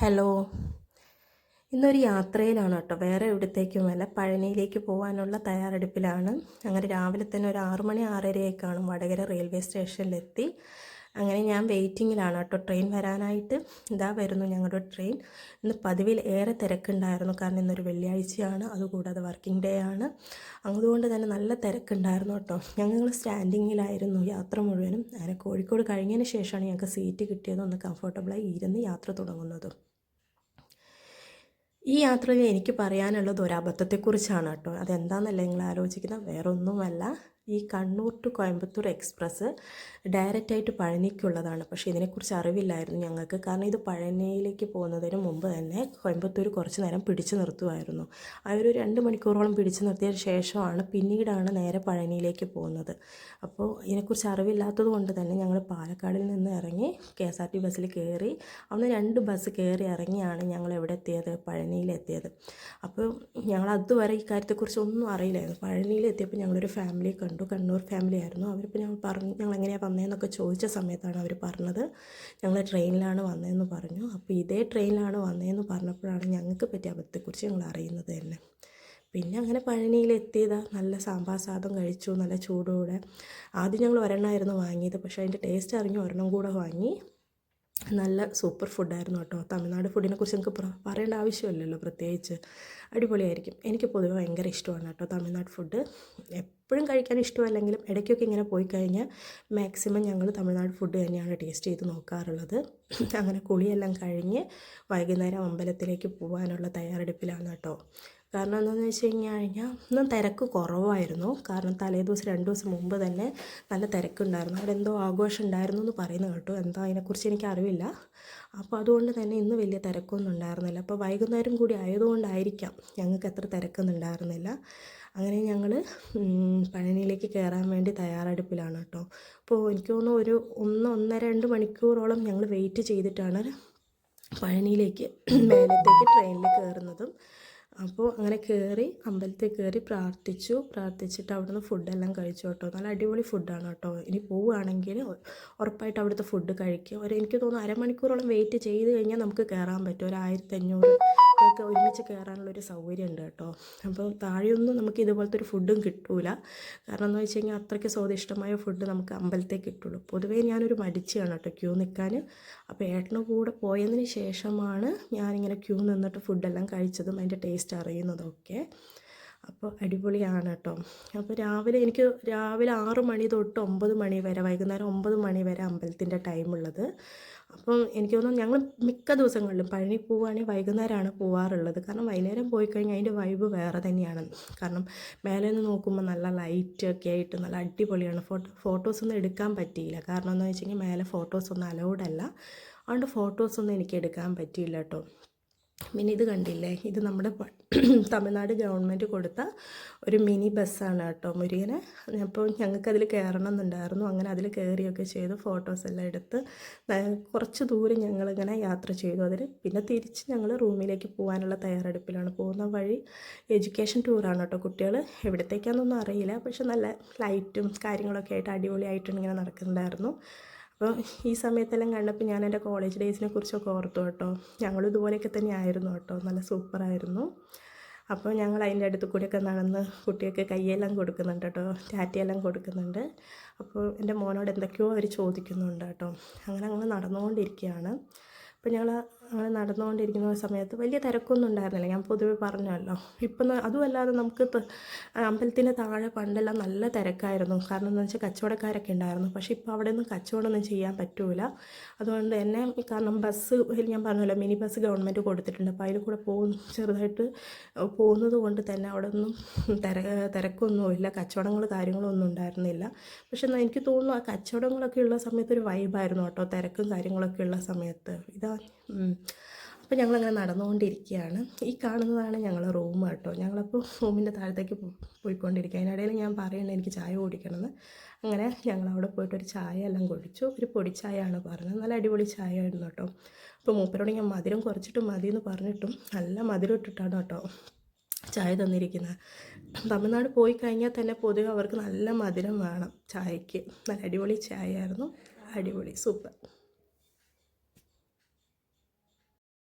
Hello. ഇന്നൊരു യാത്രയിലാണ് കേട്ടോ, വേറെ എവിടത്തേക്കുമല്ല, പഴനിയിലേക്ക് പോകാനുള്ള തയ്യാറെടുപ്പിലാണ്. അങ്ങനെ രാവിലെ തന്നെ ഒരു 6 മണി 6:30 കാണും വടകര റെയിൽവേ സ്റ്റേഷനിലെത്തി. അങ്ങനെ ഞാൻ വെയിറ്റിങ്ങിലാണ് കേട്ടോ ട്രെയിൻ വരാനായിട്ട്. ഇതാ വരുന്നു ഞങ്ങളുടെ ട്രെയിൻ. ഇന്ന് പതിവിൽ ഏറെ തിരക്കുണ്ടായിരുന്നു, കാരണം ഇന്നൊരു വെള്ളിയാഴ്ചയാണ്, അതുകൂടാതെ വർക്കിംഗ് ഡേ ആണ്. അതുകൊണ്ട് തന്നെ നല്ല തിരക്കുണ്ടായിരുന്നു കേട്ടോ. ഞങ്ങൾ സ്റ്റാൻഡിങ്ങിലായിരുന്നു യാത്ര മുഴുവനും. അങ്ങനെ കോഴിക്കോട് കഴിഞ്ഞതിന് ശേഷമാണ് ഞങ്ങൾക്ക് സീറ്റ് കിട്ടിയതും ഒന്ന് കംഫർട്ടബിളായി ഇരുന്ന് യാത്ര തുടങ്ങുന്നതും. ഈ യാത്രയിൽ എനിക്ക് പറയാനുള്ളത് ഒരു അബദ്ധത്തെക്കുറിച്ചാണ് കേട്ടോ. അതെന്താണെന്നല്ല നിങ്ങൾ ആലോചിക്കുന്നത്, വേറെ ഒന്നുമല്ല. ഈ കണ്ണൂർ ടു കോയമ്പത്തൂർ എക്സ്പ്രസ് ഡയറക്റ്റായിട്ട് പഴനിക്കുള്ളതാണ്. പക്ഷേ ഇതിനെക്കുറിച്ച് അറിവില്ലായിരുന്നു ഞങ്ങൾക്ക്. കാരണം ഇത് പഴനിയിലേക്ക് പോകുന്നതിന് മുമ്പ് തന്നെ കോയമ്പത്തൂർ കുറച്ച് നേരം പിടിച്ചു നിർത്തുമായിരുന്നു. ആ ഒരു 2 മണിക്കൂറോളം പിടിച്ചു നിർത്തിയ ശേഷമാണ് പിന്നീടാണ് നേരെ പഴനിയിലേക്ക് പോകുന്നത്. അപ്പോൾ ഇതിനെക്കുറിച്ച് അറിവില്ലാത്തത് കൊണ്ട് തന്നെ ഞങ്ങൾ പാലക്കാടിൽ നിന്ന് ഇറങ്ങി KSRT ബസ്സിൽ കയറി. അന്ന് 2 ബസ് കയറി ഇറങ്ങിയാണ് ഞങ്ങൾ എവിടെ എത്തിയത്, പഴനിയിലെത്തിയത്. അപ്പോൾ ഞങ്ങൾ അതുവരെ ഈ കാര്യത്തെക്കുറിച്ച് ഒന്നും അറിയില്ലായിരുന്നു. പഴനിയിലെത്തിയപ്പോൾ ഞങ്ങളൊരു ഫാമിലി കണ്ടു. കണ്ണൂർ ഫാമിലി ആയിരുന്നു. അവരിപ്പോൾ ഞങ്ങൾ പറഞ്ഞു, ഞങ്ങൾ എങ്ങനെയാണ് വന്നതെന്നൊക്കെ ചോദിച്ച സമയത്താണ് അവർ പറഞ്ഞത് ഞങ്ങൾ ട്രെയിനിലാണ് വന്നതെന്ന് പറഞ്ഞു. അപ്പോൾ ഇതേ ട്രെയിനിലാണ് വന്നതെന്ന് പറഞ്ഞപ്പോഴാണ് ഞങ്ങൾക്ക് പറ്റിയ അബദ്ധത്തെക്കുറിച്ച് ഞങ്ങൾ അറിയുന്നത് തന്നെ. പിന്നെ അങ്ങനെ പഴനിയിലെത്തിയതാ, നല്ല സാമ്പാർ സാദം കഴിച്ചു, നല്ല ചൂടോടെ. ആദ്യം ഞങ്ങൾ ഒരെണ്ണമായിരുന്നു വാങ്ങിയത്, പക്ഷേ അതിൻ്റെ ടേസ്റ്റ് അറിഞ്ഞ് ഒരെണ്ണം കൂടെ വാങ്ങി. നല്ല സൂപ്പർ ഫുഡായിരുന്നു കേട്ടോ. തമിഴ്നാട് ഫുഡിനെ കുറിച്ച് നമുക്ക് പറയേണ്ട ആവശ്യമില്ലല്ലോ, പ്രത്യേകിച്ച് അടിപൊളിയായിരിക്കും. എനിക്ക് പൊതുവെ ഭയങ്കര ഇഷ്ടമാണ് കേട്ടോ തമിഴ്നാട് ഫുഡ്. എപ്പോഴും കഴിക്കാൻ ഇഷ്ടമല്ലെങ്കിലും ഇടയ്ക്കൊക്കെ ഇങ്ങനെ പോയി കഴിഞ്ഞാൽ മാക്സിമം ഞങ്ങൾ തമിഴ്നാട് ഫുഡ് തന്നെയാണ് ടേസ്റ്റ് ചെയ്ത് നോക്കാറുള്ളത്. അങ്ങനെ കുളിയെല്ലാം കഴിഞ്ഞ് വൈകുന്നേരം അമ്പലത്തിലേക്ക് പോകാനുള്ള തയ്യാറെടുപ്പിലാണ് കേട്ടോ. കാരണം എന്താണെന്ന് വെച്ച് കഴിഞ്ഞാൽ ഇന്നും തിരക്ക് കുറവായിരുന്നു. കാരണം തലേദിവസം 2 ദിവസം മുമ്പ് തന്നെ നല്ല തിരക്കുണ്ടായിരുന്നു. അവിടെ എന്തോ ആഘോഷം ഉണ്ടായിരുന്നു എന്ന് പറയുന്നത് കേട്ടോ. എന്താ അതിനെക്കുറിച്ച് എനിക്ക് അറിവില്ല. അപ്പോൾ അതുകൊണ്ട് തന്നെ ഇന്ന് വലിയ തിരക്കൊന്നും ഉണ്ടായിരുന്നില്ല. അപ്പോൾ വൈകുന്നേരം കൂടി ആയതുകൊണ്ടായിരിക്കാം ഞങ്ങൾക്ക് അത്ര തിരക്കൊന്നും ഉണ്ടായിരുന്നില്ല. അങ്ങനെ ഞങ്ങൾ പഴനിയിലേക്ക് കയറാൻ വേണ്ടി തയ്യാറെടുപ്പിലാണ് കേട്ടോ. അപ്പോൾ എനിക്ക് തോന്നുന്നു ഒരു 1-1.5-2 മണിക്കൂറോളം ഞങ്ങൾ വെയിറ്റ് ചെയ്തിട്ടാണ് പഴനിയിലേക്ക് മേലത്തേക്ക് ട്രെയിനിൽ കയറുന്നതും. അപ്പോൾ അങ്ങനെ കയറി അമ്പലത്തിൽ കയറി പ്രാർത്ഥിച്ചിട്ട് അവിടുന്ന് ഫുഡെല്ലാം കഴിച്ചു കേട്ടോ. നല്ല അടിപൊളി ഫുഡാണ് കേട്ടോ. ഇനി പോവുകയാണെങ്കിൽ ഉറപ്പായിട്ട് അവിടുത്തെ ഫുഡ് കഴിക്കുക. എനിക്ക് തോന്നുന്നു 1/2 മണിക്കൂറോളം വെയിറ്റ് ചെയ്ത് കഴിഞ്ഞാൽ നമുക്ക് കയറാൻ പറ്റും. ഒരു 1500 ഒക്കെ ഒരുമിച്ച് കയറാനുള്ളൊരു സൗകര്യം ഉണ്ട് കേട്ടോ. അപ്പോൾ താഴെയൊന്നും നമുക്ക് ഇതുപോലത്തെ ഒരു ഫുഡും കിട്ടില്ല. കാരണം എന്ന് വെച്ച് കഴിഞ്ഞാൽ അത്രയ്ക്ക് സ്വാദിഷ്ടമായ ഫുഡ് നമുക്ക് അമ്പലത്തിൽ കിട്ടുള്ളൂ. പൊതുവേ ഞാനൊരു മടിച്ചാണ് കേട്ടോ ക്യൂ നിൽക്കാൻ. അപ്പോൾ ഏട്ടന് കൂടെ പോയതിന് ശേഷമാണ് ഞാനിങ്ങനെ ക്യൂ നിന്നിട്ട് ഫുഡെല്ലാം കഴിച്ചതും അതിൻ്റെ ടേസ്റ്റ് അറിയുന്നതൊക്കെ. അപ്പോൾ അടിപൊളിയാണ് കേട്ടോ. അപ്പോൾ എനിക്ക് രാവിലെ 6 മണി തൊട്ട് 9 മണി വരെ, വൈകുന്നേരം 9 മണി വരെ അമ്പലത്തിൻ്റെ ടൈമുള്ളത്. അപ്പം എനിക്ക് തോന്നുന്നു ഞങ്ങൾ മിക്ക ദിവസങ്ങളിലും പഴനി പോവുകയാണെങ്കിൽ വൈകുന്നേരമാണ് പോവാറുള്ളത്. കാരണം വൈകുന്നേരം പോയി കഴിഞ്ഞാൽ അതിൻ്റെ വൈബ് വേറെ തന്നെയാണ്. കാരണം മേലെ നിന്ന് നോക്കുമ്പോൾ നല്ല ലൈറ്റൊക്കെ ആയിട്ട് നല്ല അടിപൊളിയാണ്. ഫോട്ടോസൊന്നും എടുക്കാൻ പറ്റിയില്ല. കാരണം എന്താണെന്ന് വെച്ച് കഴിഞ്ഞാൽ മേലെ ഫോട്ടോസൊന്നും അലൗഡ് അല്ല. അതുകൊണ്ട് ഫോട്ടോസൊന്നും എനിക്ക് എടുക്കാൻ പറ്റിയില്ല കേട്ടോ. പിന്നെ ഇത് കണ്ടില്ലേ, ഇത് നമ്മുടെ തമിഴ്നാട് ഗവൺമെൻറ് കൊടുത്ത ഒരു മിനി ബസ്സാണ് കേട്ടോ, മുരുകന്. അപ്പോൾ ഞങ്ങൾക്കതിൽ കയറണം എന്നുണ്ടായിരുന്നു. അങ്ങനെ അതിൽ കയറിയൊക്കെ ചെയ്തു, ഫോട്ടോസെല്ലാം എടുത്ത് കുറച്ച് ദൂരം ഞങ്ങളിങ്ങനെ യാത്ര ചെയ്തു. പിന്നെ തിരിച്ച് ഞങ്ങൾ റൂമിലേക്ക് പോകാനുള്ള തയ്യാറെടുപ്പിലാണ്. പോകുന്ന വഴി എഡ്യൂക്കേഷൻ ടൂറാണ് കേട്ടോ. കുട്ടികൾ എവിടത്തേക്കാണെന്നൊന്നും അറിയില്ല, പക്ഷെ നല്ല ലൈറ്റും കാര്യങ്ങളൊക്കെ ആയിട്ട് അടിപൊളിയായിട്ട് ഇങ്ങനെ നടക്കുന്നുണ്ടായിരുന്നു. അപ്പോൾ ഈ സമയത്തെല്ലാം കണ്ടപ്പോൾ ഞാൻ എൻ്റെ കോളേജ് ഡേയ്സിനെ കുറിച്ചൊക്കെ ഓർത്തു കേട്ടോ. ഞങ്ങളും ഇതുപോലെയൊക്കെ തന്നെ ആയിരുന്നു കേട്ടോ, നല്ല സൂപ്പറായിരുന്നു. അപ്പോൾ ഞങ്ങൾ അതിൻ്റെ അടുത്ത് കൂടെയൊക്കെ നടന്ന് കുട്ടിയൊക്കെ കയ്യെല്ലാം കൊടുക്കുന്നുണ്ട് കേട്ടോ, ടാറ്റയെല്ലാം കൊടുക്കുന്നുണ്ട്. അപ്പോൾ എൻ്റെ മോനോട് എന്തൊക്കെയോ അവർ ചോദിക്കുന്നുണ്ട് കേട്ടോ. അങ്ങനെ നടന്നുകൊണ്ടിരിക്കുകയാണ്. അപ്പോൾ ഞങ്ങൾ അങ്ങനെ നടന്നുകൊണ്ടിരിക്കുന്ന സമയത്ത് വലിയ തിരക്കൊന്നും ഉണ്ടായിരുന്നില്ല, ഞാൻ പൊതുവെ പറഞ്ഞല്ലോ. ഇപ്പം അതുമല്ലാതെ നമുക്ക് അമ്പലത്തിൻ്റെ താഴെ പണ്ടെല്ലാം നല്ല തിരക്കായിരുന്നു. കാരണം എന്താണെന്ന് വെച്ചാൽ കച്ചവടക്കാരൊക്കെ ഉണ്ടായിരുന്നു. പക്ഷേ ഇപ്പോൾ അവിടെ ഒന്നും കച്ചവടമൊന്നും ചെയ്യാൻ പറ്റില്ല. അതുകൊണ്ട് തന്നെ കാരണം ബസ് ഞാൻ പറഞ്ഞല്ലോ മിനി ബസ് ഗവൺമെൻറ് കൊടുത്തിട്ടുണ്ട്. അപ്പോൾ അതിൽ കൂടെ ചെറുതായിട്ട് പോകുന്നത് കൊണ്ട് തന്നെ അവിടെ ഒന്നും തിരക്കൊന്നുമില്ല, കാര്യങ്ങളൊന്നും ഉണ്ടായിരുന്നില്ല. പക്ഷെ എനിക്ക് തോന്നുന്നു ആ കച്ചവടങ്ങളൊക്കെ ഉള്ള സമയത്ത് ഒരു വൈബായിരുന്നു കേട്ടോ, തിരക്കും കാര്യങ്ങളൊക്കെ ഉള്ള സമയത്ത്. അപ്പോൾ ഞങ്ങളങ്ങനെ നടന്നുകൊണ്ടിരിക്കുകയാണ്. ഈ കാണുന്നതാണ് ഞങ്ങളുടെ റൂം കേട്ടോ. ഞങ്ങളപ്പോൾ റൂമിൻ്റെ താഴത്തേക്ക് പോയിക്കൊണ്ടിരിക്കുക. അതിനിടയിൽ ഞാൻ പറയുന്നത് എനിക്ക് ചായ കുടിക്കണമെന്ന്. അങ്ങനെ ഞങ്ങളവിടെ പോയിട്ടൊരു ചായ എല്ലാം കുടിച്ചു. ഒരു പൊടിച്ചായയാണ് പറഞ്ഞത്, നല്ല അടിപൊളി ചായ ആയിരുന്നു കേട്ടോ. അപ്പോൾ മൂപ്പരോട് ഞാൻ മധുരം കുറച്ചിട്ട് മതി എന്ന് പറഞ്ഞിട്ടും നല്ല മധുരം ഇട്ടിട്ടാണ് കേട്ടോ ചായ തന്നിരിക്കുന്നത്. തമിഴ്നാട് പോയി കഴിഞ്ഞാൽ തന്നെ പൊതുവെ അവർക്ക് നല്ല മധുരം വേണം ചായക്ക്. നല്ല അടിപൊളി ചായ ആയിരുന്നു, അടിപൊളി സൂപ്പർ.